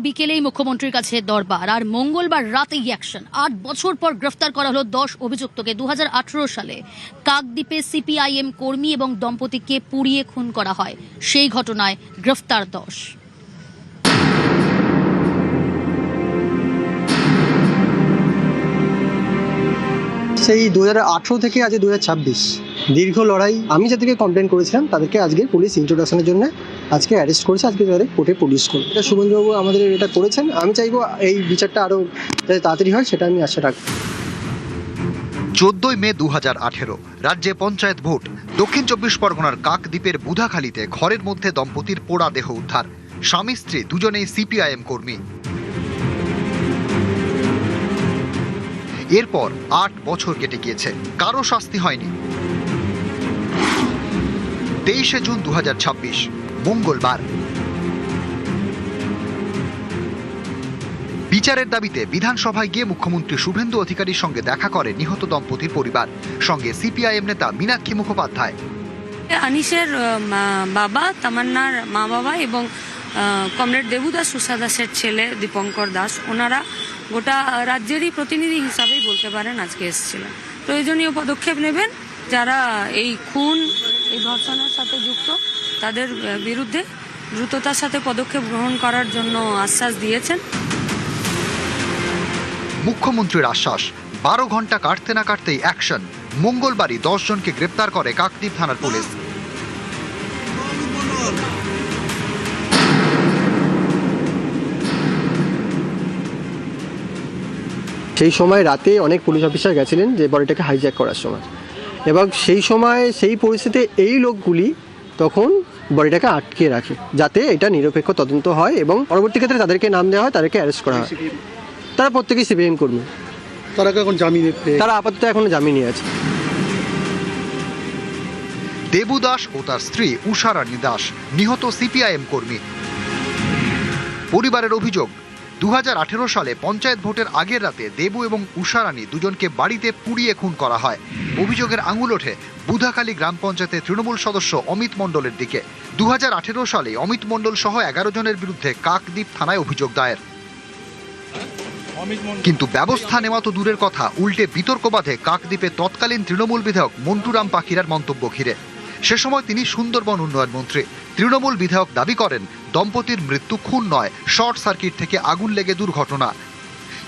বিকেলেই মুখ্যমন্ত্রীর কাছে দরবার, আর মঙ্গলবার রাতেই অ্যাকশন। ৮ বছর পর গ্রেফতার করা হলো 10 অভিযুক্তকে। 2018 সালে কাকদ্বীপে সিপিআইএম কর্মী এবং দম্পতিকে পুড়িয়ে খুন করা হয়। সেই ঘটনায় গ্রেফতার 10। সেই 2018 থেকে আজ 2026 দীর্ঘ লড়াই। আমি যাদেরকে কমপ্লেন করেছিলাম তাদেরকে আজকে পুলিশ ইন্ট্রোডাকশনের জন্য আজকে অ্যারেস্ট করেছে, আজকে তাদের কোর্টে প্রডিউস করবে। এটা শুভেন্দুবাবু আমাদের এটা করেছেন। আমি চাইবো এই বিচারটা আরও যাতে তাড়াতাড়ি হয়, সেটা আমি আশা রাখবো। 14 মে 2018 রাজ্যে পঞ্চায়েত ভোট। দক্ষিণ 24 পরগনার কাকদ্বীপের বুধাখালীতে ঘরের মধ্যে দম্পতির পোড়া দেহ উদ্ধার। স্বামী স্ত্রী দুজনেই সিপিআইএম কর্মী। এরপর 8 বছর কেটে গিয়েছে, কারো শাস্তি হয়নি। 23 জুন 2026 মঙ্গলবার বিচারের দাবিতে বিধানসভায় গিয়ে মুখ্যমন্ত্রী শুভেন্দু অধিকারীর সঙ্গে দেখা করে নিহত দম্পতির পরিবার, সঙ্গে সিপিআইএম নেতা মীনাক্ষী মুখোপাধ্যায়। আনিসের বাবা, তামান্নার মা বাবা এবং কমরেড দেবুদাস সুষা দাসের ছেলে দীপঙ্কর দাস, ওনারা গোটা রাজ্যেরই প্রতিনিধি হিসাবেই বলতে পারেন আজকে এসেছিলেন। প্রয়োজনীয় পদক্ষেপ নেবেন, যারা এই খুন, এই ধর্ষণের সাথে যুক্ত তাদের বিরুদ্ধে দ্রুততার সাথে পদক্ষেপ গ্রহণ করার জন্য আশ্বাস দিয়েছেন। মুখ্যমন্ত্রীর আশ্বাস। 12 ঘন্টা কাটতে না কাটতেই অ্যাকশন। মঙ্গলবারই 10 জনকে গ্রেপ্তার করে কাকদ্বীপ থানার পুলিশ। সেই সময় রাতে অনেক পুলিশ অফিসার গেছিলেন যে বডিটাকে হাইজ্যাক করার সময়, এবং সেই সময় সেই পরিস্থিতিতে এই লোকগুলি তখন বডিটাকে আটকে রাখে যাতে এটা নিরপেক্ষ তদন্ত হয় এবং পরবর্তী ক্ষেত্রে তাদেরকে নাম দেওয়া হয়, তাদেরকে অ্যারেস্ট করা হয়। তারা প্রত্যেকেই সিপিআইএম কর্মী। তারা আপাতত এখনো জামিনে আছে। দেবু দাস ও তার স্ত্রী উষা রানী দাস নিহত সিপিআইএম কর্মী। পরিবারের অভিযোগ, 2018 সালে পঞ্চায়েত ভোটের আগের রাতে দেবু এবং উষা রানী দুজনকে বাড়িতে পুড়িয়ে খুন করা হয়। অভিযোগের আঙুল ওঠে বুধাখালী গ্রাম পঞ্চায়েতের তৃণমূল সদস্য অমিত মণ্ডলের দিকে। 2018 সালে অমিত মণ্ডল সহ 11 জনের বিরুদ্ধে কাকদ্বীপ থানায় অভিযোগ দায়ের। কিন্তু ব্যবস্থা নেওয়া তো দূরের কথা, উল্টে বিতর্ক বাধে কাকদ্বীপে তৎকালীন তৃণমূল বিধায়ক মন্টুরাম পাখিরার মন্তব্য ঘিরে। সে সময় তিনি সুন্দরবন উন্নয়ন মন্ত্রী। তৃণমূল বিধায়ক দাবি করেন দম্পতির মৃত্যু খুন নয়, শর্ট সার্কিট থেকে আগুন লেগে দুর্ঘটনা।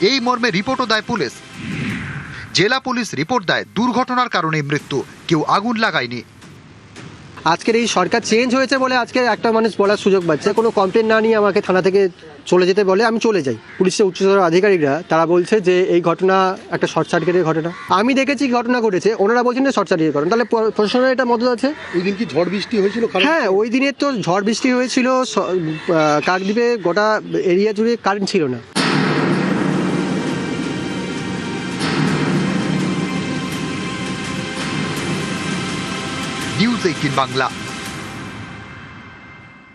এই মর্মে রিপোর্টও দেয় পুলিশ। জেলা পুলিশ রিপোর্ট দেয় দুর্ঘটনার কারণে মৃত্যু, কেউ আগুন লাগায়নি। আজকের এই সরকার চেঞ্জ হয়েছে বলে আজকে একটা মানুষ বলার সুযোগ পাচ্ছে। কোনো কমপ্লেন না নিয়ে আমাকে থানা থেকে চলে যেতে বলে, আমি চলে যাই। পুলিশের উচ্চতর আধিকারিকরা তারা বলছে যে এই ঘটনা একটা শর্ট সার্কিটের ঘটনা। আমি দেখেছি ঘটনা ঘটেছে, ওনারা বলছেন যে শর্ট সার্কিটের ঘটনা। তাহলে প্রশাসনের এটা মদত আছে। ওই দিন কি ঝড় বৃষ্টি হয়েছিল? হ্যাঁ, ওই দিনে তো ঝড় বৃষ্টি হয়েছিল, কাকদ্বীপে গোটা এরিয়া জুড়ে কারেন্ট ছিল না। নিউজ 18 বাংলা।